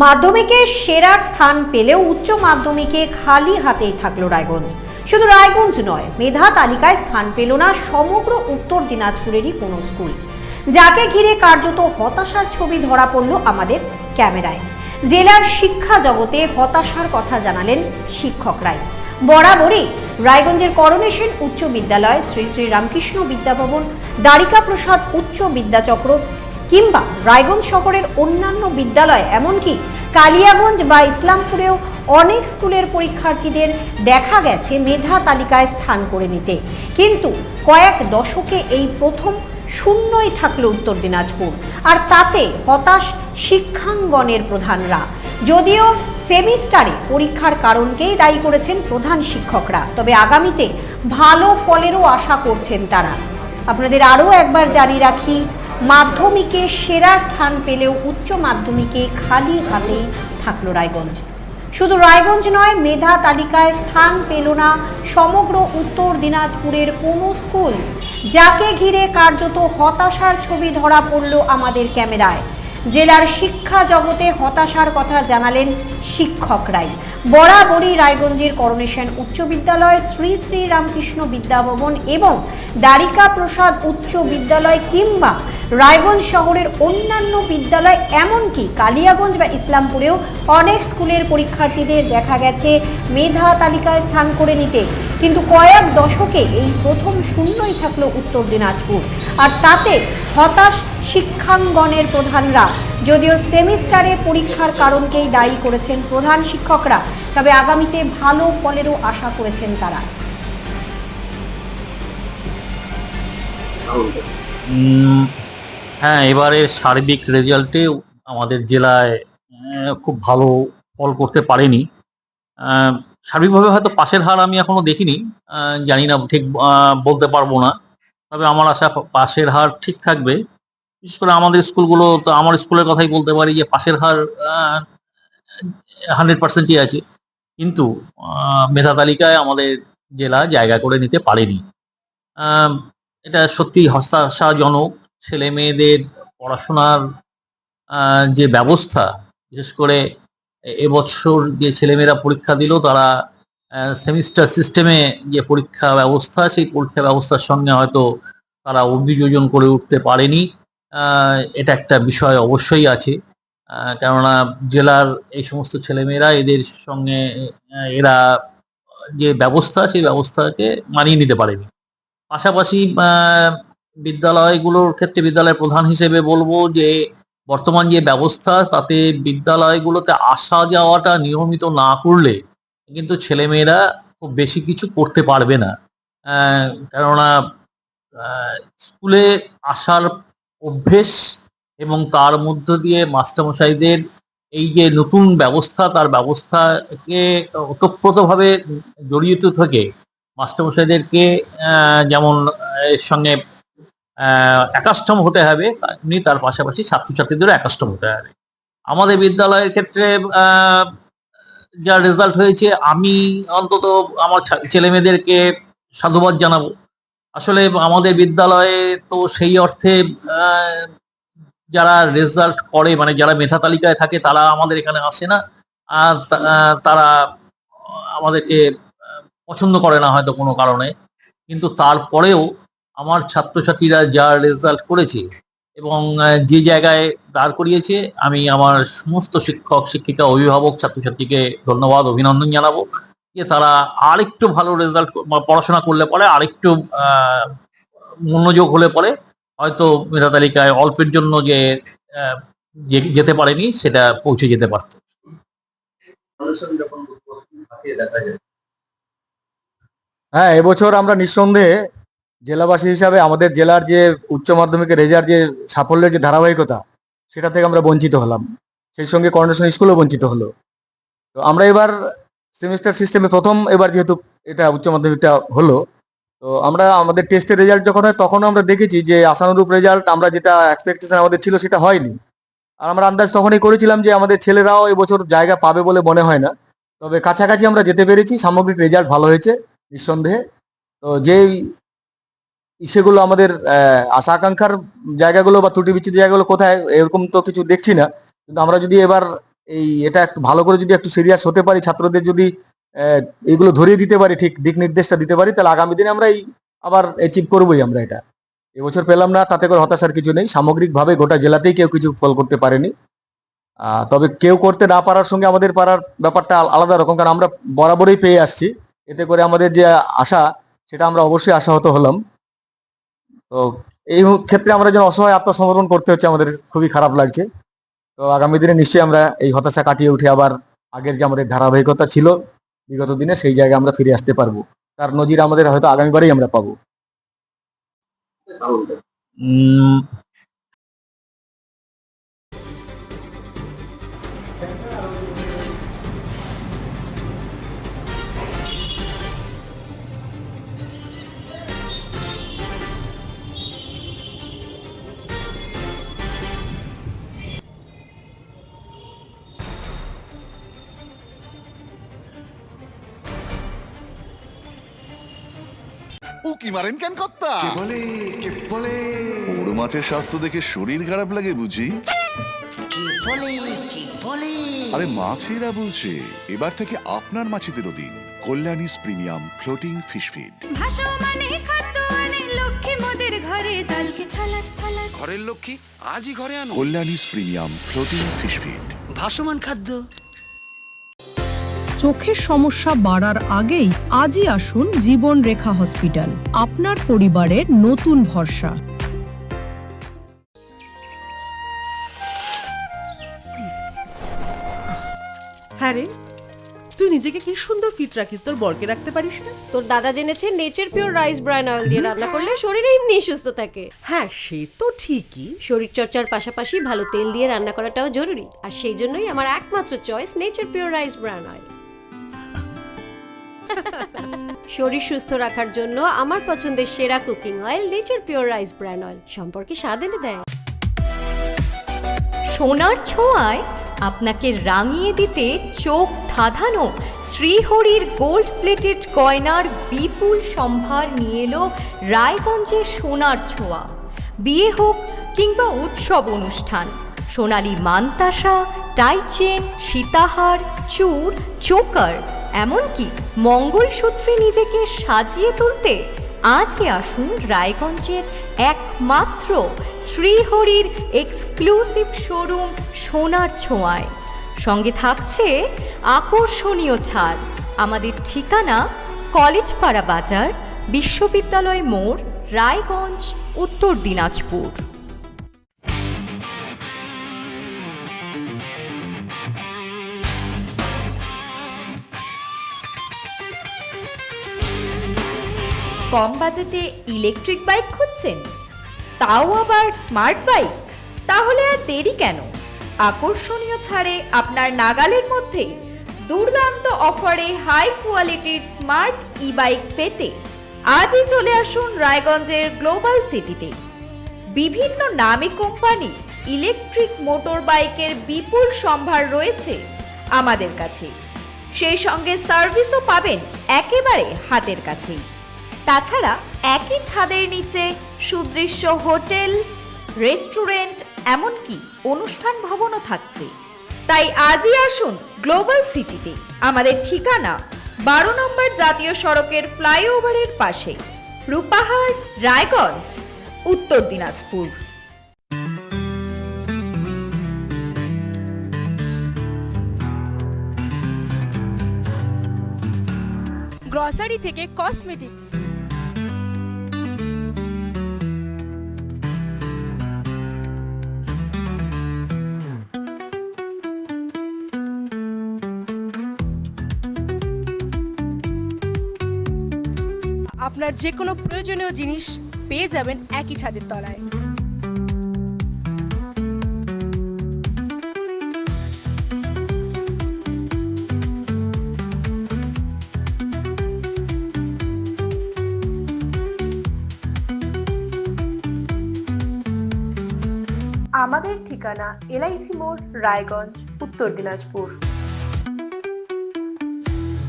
মাধ্যমিকে সেরার স্থান পেলেও উচ্চ মাধ্যমিকে খালি হাতেই থাকলো রায়গঞ্জ। শুধু রায়গঞ্জ নয়, মেধা তালিকায় স্থান পেল না সমগ্র উত্তর দিনাজপুরেরই কোনো স্কুল, যাকে ঘিরে কার্যত হতাশার ছবি ধরা পড়ল আমাদের ক্যামেরায়। জেলার শিক্ষা জগতে হতাশার কথা জানালেন শিক্ষকরাই। বরাবরই রায়গঞ্জের করোনেশন উচ্চ বিদ্যালয়, শ্রী শ্রী রামকৃষ্ণ বিদ্যাভবন, দ্বারিকা প্রসাদ উচ্চ বিদ্যাচক্র কিংবা রায়গঞ্জ শহরের অন্যান্য বিদ্যালয়, এমনকি কালিয়াগঞ্জ বা ইসলামপুরেও অনেক স্কুলের পরীক্ষার্থীদের দেখা গেছে মেধা তালিকায় স্থান করে নিতে। কিন্তু কয়েক দশকে এই প্রথম শূন্যই থাকলো উত্তর দিনাজপুর, আর তাতে হতাশ শিক্ষাঙ্গনের প্রধানরা। যদিও সেমিস্টারে পরীক্ষার কারণকেই দায়ী করেছেন প্রধান শিক্ষকরা, তবে আগামীতে ভালো ফলেরও আশা করছেন তারা। আপনাদের আরও একবার জানিয়ে রাখি, মাধ্যমিকে সেরার স্থান পেলেও উচ্চ মাধ্যমিকে খালি হাতেই থাকলো রায়গঞ্জ। শুধু রায়গঞ্জ নয়, মেধা তালিকায় স্থান পেল না সমগ্র উত্তর দিনাজপুরের কোনো স্কুল, যাকে ঘিরে কার্যত হতাশার ছবি ধরা পড়ল আমাদের ক্যামেরায়। জেলার শিক্ষা জগতে হতাশার কথা জানালেন শিক্ষকরাই। বরাবরই রায়গঞ্জের করোনেশন উচ্চ বিদ্যালয়, শ্রী শ্রী রামকৃষ্ণ বিদ্যাভবন এবং দ্বারিকা প্রসাদ উচ্চ বিদ্যালয় কিংবা রায়গঞ্জ শহরের অন্যান্য বিদ্যালয়, এমনকি কালিয়াগঞ্জ বা ইসলামপুরেও অনেক স্কুলের পরীক্ষার্থীদের দেখা গেছে মেধা তালিকায় স্থান করে নিতে। কিন্তু কয়েক দশকে এই প্রথম শূন্যই থাকলো উত্তর দিনাজপুর, আর তাতে হতাশ শিক্ষাঙ্গনের প্রধানরা। যদিও সেমিস্টারে পরীক্ষার কারণকেই দায়ী করেছেন প্রধান শিক্ষকরা, তবে আগামীতে ভালো ফলেরও আশা করেছেন তারা। হ্যাঁ, এবারের সার্বিক রেজাল্টে আমাদের জেলায় খুব ভালো ফল করতে পারেনি। সার্বিকভাবে হয়তো পাশের হার আমি এখনো দেখিনি, জানি না, ঠিক বলতে পারবো না। তবে আমার আশা পাশের হার ঠিক থাকবে। বিশেষ করে আমাদের স্কুলগুলো, তো আমার স্কুলের কথাই বলতে পারি যে পাশের হার 100%ই আছে। কিন্তু মেধা তালিকায় আমাদের জেলা জায়গা করে নিতে পারেনি। আহ, এটা সত্যি হতাশাজনক। ছেলে মেয়েদের পড়াশোনার যে ব্যবস্থা, বিশেষ করে এবছর যে ছেলেমেয়েরা পরীক্ষা দিল, তারা সেমিস্টার সিস্টেমে যে পরীক্ষা ব্যবস্থা, সেই পরীক্ষা ব্যবস্থার সঙ্গে হয়তো তারা অভিযোজন করে উঠতে পারেনি। এটা একটা বিষয় অবশ্যই আছে। কেননা জেলার এই সমস্ত ছেলেমেয়েরা এদের সঙ্গে এরা যে ব্যবস্থা, সেই ব্যবস্থাকে মানিয়ে নিতে পারেনি। পাশাপাশি বিদ্যালয়গুলোর ক্ষেত্রে বিদ্যালয়ের প্রধান হিসেবে বলবো যে বর্তমান যে ব্যবস্থা, তাতে বিদ্যালয়গুলোতে আসা যাওয়াটা নিয়মিত না করলে কিন্তু ছেলেমেয়েরা খুব বেশি কিছু করতে পারবে না। কেননা স্কুলে আসার অভ্যেস এবং তার মধ্য দিয়ে মাস্টারমশাইদের এই যে নতুন ব্যবস্থা, তার ব্যবস্থাকে ওতপ্রোতভাবে জড়িত থেকে মাস্টারমশাইদেরকে যেমন এর সঙ্গে একাস্টম হতে হবে, তেমনি তার পাশাপাশি ছাত্রছাত্রীদেরও একাস্টম হতে হবে। আমাদের বিদ্যালয়ের ক্ষেত্রে যা রেজাল্ট হয়েছে, আমি অন্তত আমার ছেলে মেয়েদেরকে সাধুবাদ জানাবো। আসলে আমাদের বিদ্যালয়ে তো সেই অর্থে যারা রেজাল্ট করে, মানে যারা মেধা তালিকায় থাকে, তারা আমাদের এখানে আসে না। আর তারা আমাদেরকে পছন্দ করে না হয়তো কোনো কারণে। কিন্তু তারপরেও আমার ছাত্রছাত্রীরা যা রেজাল্ট করেছে এবং যে জায়গায় দাঁড় করিয়েছে, আমি আমার সমস্ত শিক্ষক শিক্ষিকা অভিভাবক ছাত্রছাত্রীকে ধন্যবাদ অভিনন্দন জানাবো যে তারা আরেকটু ভালো রেজাল্ট পড়াশোনা করলে পরে, আরেকটু মনোযোগ হলে পরে হয়তো মেধা তালিকায় অল্পের জন্য যে যেতে পারেনি, সেটা পৌঁছে যেতে পারত। হ্যাঁ, এবছর আমরা নিঃসন্দেহে জেলাবাসী হিসাবে আমাদের জেলার যে উচ্চ মাধ্যমিকের রেজাল্ট, যে সাফল্যের যে ধারাবাহিকতা, সেটা থেকে আমরা বঞ্চিত হলাম। সেই সঙ্গে করোনেশন স্কুলও বঞ্চিত হলো। তো আমরা এবার সেমিস্টার সিস্টেমে প্রথম এবার যেহেতু এটা উচ্চ মাধ্যমিকটা হলো, তো আমরা আমাদের টেস্টের রেজাল্ট যখন হয়, তখন আমরা দেখেছি যে আশানুরূপ রেজাল্ট, আমরা যেটা এক্সপেকটেশন আমাদের ছিল সেটা হয়নি। আর আমরা আন্দাজ তখনই করেছিলাম যে আমাদের ছেলেরাও এবছর জায়গা পাবে বলে মনে হয় না। তবে কাছাকাছি আমরা যেতে পেরেছি, সামগ্রিক রেজাল্ট ভালো হয়েছে নিঃসন্দেহে। তো যেই সেগুলো আমাদের আশা আকাঙ্ক্ষার জায়গাগুলো বা ত্রুটি বিচ্ছুতি জায়গাগুলো কোথায়, এরকম তো কিছু দেখছি না। কিন্তু আমরা যদি এবার এটা একটু ভালো করে যদি একটু সিরিয়াস হতে পারি, ছাত্রদের যদি এগুলো ধরিয়ে দিতে পারি, ঠিক দিক নির্দেশটা দিতে পারি, তাহলে আগামী দিনে আমরা আবার অ্যাচিভ করবোই আমরা এটা। এবছর পেলাম না, তাতে করে হতাশার কিছু নেই। সামগ্রিকভাবে গোটা জেলাতেই কেউ কিছু ফল করতে পারেনি। তবে কেউ করতে না পারার সঙ্গে আমাদের পারার ব্যাপারটা আলাদা রকম, কারণ আমরা বরাবরই পেয়ে আসছি। এতে করে আমাদের যে আশা, সেটা আমরা অবশ্যই আশাহত হলাম। তো এই ক্ষেত্রে আমরা যেন অসহায় আত্মসমর্পণ করতে হচ্ছে, আমাদের খুবই খারাপ লাগছে। তো আগামী দিনে নিশ্চয়ই আমরা এই হতাশা কাটিয়ে উঠে আবার আগের যে আমাদের ধারাবাহিকতা ছিল বিগত দিনে, সেই জায়গায় আমরা ফিরে আসতে পারবো। তার নজির আমাদের হয়তো আগামীবারেই আমরা পাবো। উম, উকি মারেন কেন কর্তা? কে বলে বড় মাছের স্বাস্থ্য দেখে শরীর খারাপ লাগে বুঝি? কে বলে আরে মাছেরা বলছে, এবার থেকে আপনার মাছেদেরও দিন কল্যাণীস প্রিমিয়াম ফ্লোটিং ফিশ ফিড। ভাসমানে খাদ্য আনে লক্ষ্মী মোদের ঘরে জলকে ছালাক ছালাক। ঘরের লক্ষ্মী আজই ঘরে আনো কল্যাণীস প্রিমিয়াম ফ্লোটিং ফিশ ফিড। ভাসমান খাদ্য। চোখের সমস্যা বাড়ার আগেই আজই আসুন জীবন রেখা হসপিটাল, আপনার পরিবারের নতুন ভরসা। হ্যাঁ রে, তুই নিজেকে কি সুন্দর ফিট রাখিস, তোর বরকে রাখতে পারিস না? তোর দাদা জেনেছে nature pure rice bran oil দিয়ে রান্না করলে শরীর এমনি সুস্থ থাকে। হ্যাঁ সে তো ঠিকই। শরীর চর্চার পাশাপাশি ভালো তেল দিয়ে রান্না করাটাও জরুরি, আর সেই জন্যই আমার একমাত্র choice nature pure rice bran oil. শরীর সুস্থ রাখার জন্য আমার পছন্দের সেরা cooking oil nature pure rice bran oil সম্পর্কে স্বাদ এনে দেয়। সোনার ছোঁয়ায় আপনাকে রাঙিয়ে দিতে চোখ ধাঁধানো শ্রীহরির গোল্ড প্লেটেড গয়নার বিপুল সম্ভার নিয়ে এলো রায়গঞ্জের সোনার ছোঁয়া। বিয়ে হোক কিংবা উৎসব অনুষ্ঠান, সোনালী মান্তাসা, টাইচেন, সীতাহার, চূড়, চোকার, এমনকি মঙ্গলসূত্রে নিজেকে সাজিয়ে তুলতে আজই আসুন রায়গঞ্জের একমাত্র শ্রীহরির এক্সক্লুসিভ শোরুম সোনার ছোঁয়ায়। সঙ্গে থাকছে আকর্ষণীয় ছাড়। আমাদের ঠিকানা কলেজপাড়া বাজার, বিশ্ববিদ্যালয় মোড়, রায়গঞ্জ, উত্তর দিনাজপুর। কম বাজেটে ইলেকট্রিক বাইক খুঁজছেন, তাও আবার স্মার্ট বাইক? তাহলে আর দেরি কেন? আকর্ষণীয় ছাড়ে আপনার নাগালের মধ্যে দুর্দান্ত অফারে হাই কোয়ালিটির স্মার্ট ই বাইক পেতে আজই চলে আসুন রায়গঞ্জের গ্লোবাল সিটিতে। বিভিন্ন নামী কোম্পানি ইলেকট্রিক মোটর বাইকের বিপুল সম্ভার রয়েছে আমাদের কাছে, সেই সঙ্গে সার্ভিসও পাবেন একেবারে হাতের কাছেই। তাছাড়া একই ছাদের নিচে সুদৃশ্য হোটেল, রেস্টুরেন্ট, এমনকি অনুষ্ঠান ভবনও থাকছে। তাই আজই আসুন গ্লোবাল সিটিতে। আমাদের ঠিকানা 12 নম্বর জাতীয় সড়কের ফ্লাইওভারের পাশে, রূপাহার, রায়গঞ্জ, উত্তর দিনাজপুর। গ্রসারি থেকে কসমেটিক্স, আপনার যে কোনো প্রয়োজনীয় জিনিস পেয়ে যাবেন একই ছাদের তলায়। আমাদের ঠিকানা LIC মোড়, রায়গঞ্জ, উত্তর দিনাজপুর।